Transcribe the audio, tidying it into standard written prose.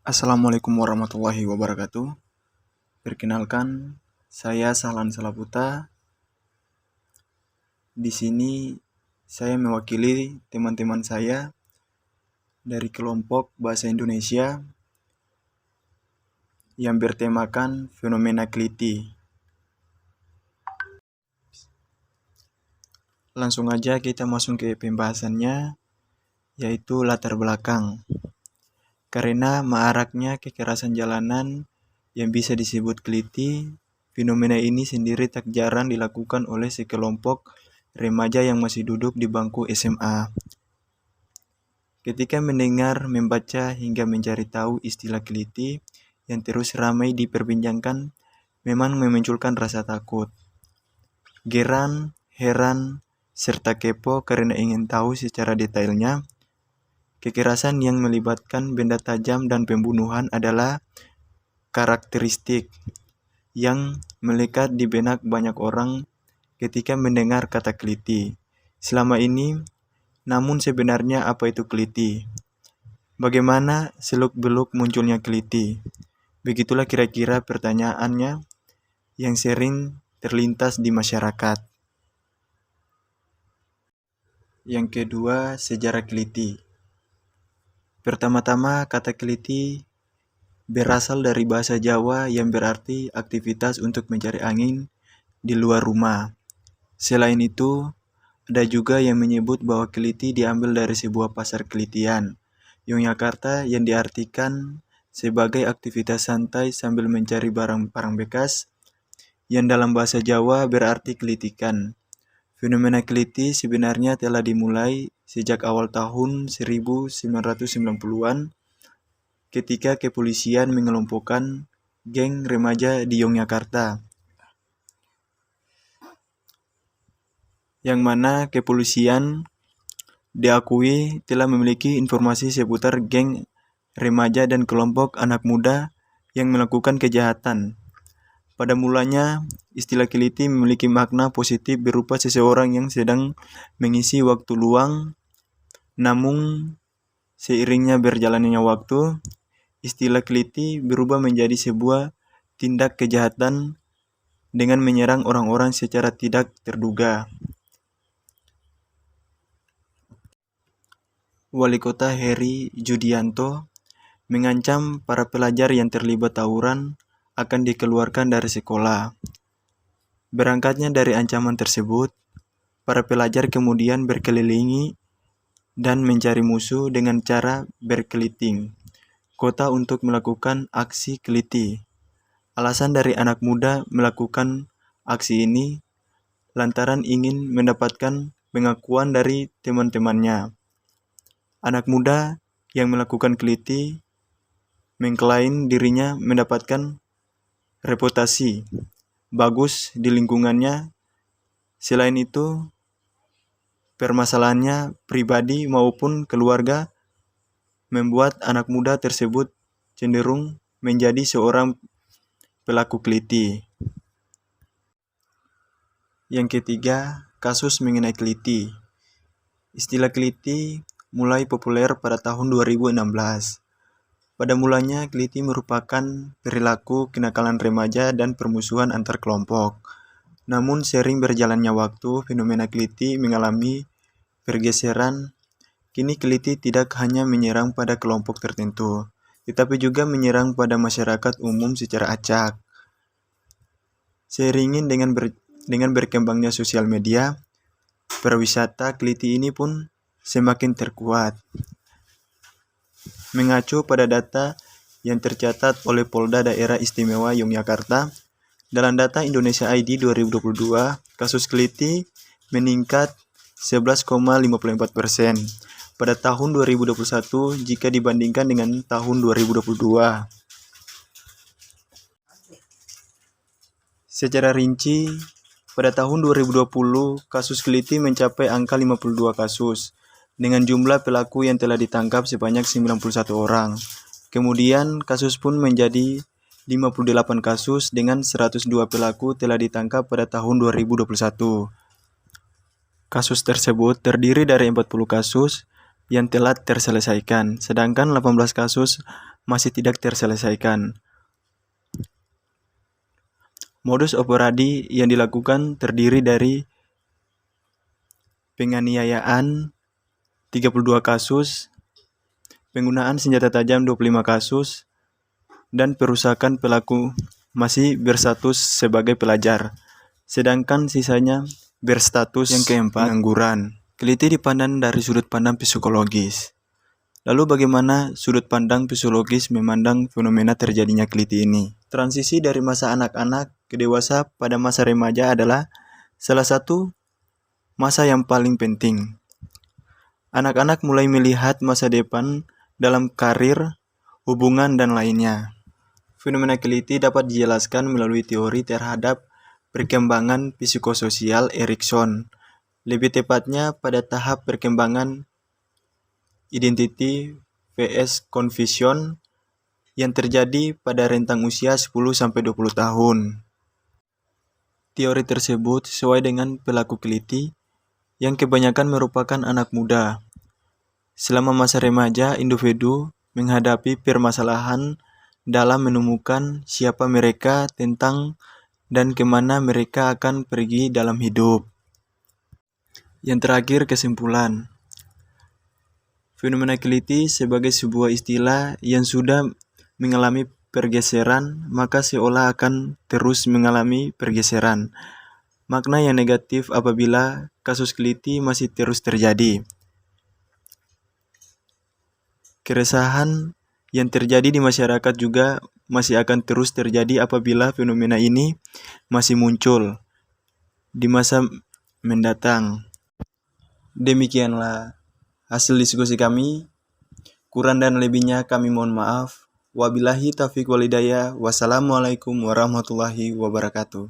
Assalamualaikum warahmatullahi wabarakatuh. Perkenalkan, saya Sahlan Salaputa. Di sini saya mewakili teman-teman saya dari kelompok Bahasa Indonesia yang bertemakan fenomena keliti. Langsung aja kita masuk ke pembahasannya, yaitu latar belakang. Karena maraknya kekerasan jalanan yang bisa disebut keliti, fenomena ini sendiri tak jarang dilakukan oleh sekelompok remaja yang masih duduk di bangku SMA. Ketika mendengar, membaca, hingga mencari tahu istilah keliti yang terus ramai diperbincangkan, memang memunculkan rasa takut, geran, heran, serta kepo karena ingin tahu secara detailnya. Kekerasan yang melibatkan benda tajam dan pembunuhan adalah karakteristik yang melekat di benak banyak orang ketika mendengar kata keliti. Selama ini, namun sebenarnya apa itu keliti? Bagaimana seluk-beluk munculnya keliti? Begitulah kira-kira pertanyaannya yang sering terlintas di masyarakat. Yang kedua, sejarah keliti. Pertama-tama, kata keliti berasal dari bahasa Jawa yang berarti aktivitas untuk mencari angin di luar rumah. Selain itu, ada juga yang menyebut bahwa keliti diambil dari sebuah pasar kelitian, Yogyakarta, yang diartikan sebagai aktivitas santai sambil mencari barang-barang bekas, yang dalam bahasa Jawa berarti kelitikan. Fenomena keliti sebenarnya telah dimulai sejak awal tahun 1990-an ketika kepolisian mengelompokkan geng remaja di Yogyakarta, yang mana kepolisian diakui telah memiliki informasi seputar geng remaja dan kelompok anak muda yang melakukan kejahatan. Pada mulanya, istilah keliti memiliki makna positif berupa seseorang yang sedang mengisi waktu luang. Namun, seiringnya berjalannya waktu, istilah keliti berubah menjadi sebuah tindak kejahatan dengan menyerang orang-orang secara tidak terduga. Wali Kota Heri Judianto mengancam para pelajar yang terlibat tawuran akan dikeluarkan dari sekolah. Berangkatnya dari ancaman tersebut, para pelajar kemudian berkelilingi dan mencari musuh dengan cara berkeliling kota untuk melakukan aksi keliti. Alasan dari anak muda melakukan aksi ini lantaran ingin mendapatkan pengakuan dari teman-temannya. Anak muda yang melakukan keliti mengklaim dirinya mendapatkan reputasi bagus di lingkungannya. Selain itu, permasalahannya pribadi maupun keluarga membuat anak muda tersebut cenderung menjadi seorang pelaku keliti. Yang ketiga, kasus mengenai keliti. Istilah keliti mulai populer pada tahun 2016. Pada mulanya, keliti merupakan perilaku kenakalan remaja dan permusuhan antar kelompok. Namun sering berjalannya waktu, fenomena keliti mengalami pergeseran. Kini keliti tidak hanya menyerang pada kelompok tertentu, tetapi juga menyerang pada masyarakat umum secara acak. Seiring dengan berkembangnya sosial media, pariwisata keliti ini pun semakin terkuat. Mengacu pada data yang tercatat oleh Polda Daerah Istimewa Yogyakarta, dalam data Indonesia ID 2022, kasus keliti meningkat 11,54% pada tahun 2021 jika dibandingkan dengan tahun 2022. Secara rinci, pada tahun 2020, kasus keliti mencapai angka 52 kasus, dengan jumlah pelaku yang telah ditangkap sebanyak 91 orang. Kemudian, kasus pun menjadi 58 kasus dengan 102 pelaku telah ditangkap pada tahun 2021. Kasus tersebut terdiri dari 40 kasus yang telah terselesaikan, sedangkan 18 kasus masih tidak terselesaikan. Modus operandi yang dilakukan terdiri dari penganiayaan 32 kasus, penggunaan senjata tajam 25 kasus, dan perusakan pelaku masih berstatus sebagai pelajar, sedangkan sisanya berstatus yang keempat pengangguran. Keliti dipandang dari sudut pandang psikologis. Lalu bagaimana sudut pandang psikologis memandang fenomena terjadinya keliti ini? Transisi dari masa anak-anak ke dewasa pada masa remaja adalah salah satu masa yang paling penting. Anak-anak mulai melihat masa depan dalam karir, hubungan, dan lainnya. Fenomena keliti dapat dijelaskan melalui teori terhadap perkembangan psikososial Erikson, lebih tepatnya pada tahap perkembangan identity vs confusion yang terjadi pada rentang usia 10-20 tahun. Teori tersebut sesuai dengan pelaku keliti yang kebanyakan merupakan anak muda. Selama masa remaja, individu menghadapi permasalahan dalam menemukan siapa mereka tentang dan kemana mereka akan pergi dalam hidup. Yang terakhir, kesimpulan. Fenomena keliti sebagai sebuah istilah yang sudah mengalami pergeseran, maka seolah akan terus mengalami pergeseran. Makna yang negatif apabila kasus keliti masih terus terjadi. Keresahan yang terjadi di masyarakat juga masih akan terus terjadi apabila fenomena ini masih muncul di masa mendatang. Demikianlah hasil diskusi kami. Kurang dan lebihnya kami mohon maaf. Wabillahi taufiq wal hidayah. Wassalamualaikum warahmatullahi wabarakatuh.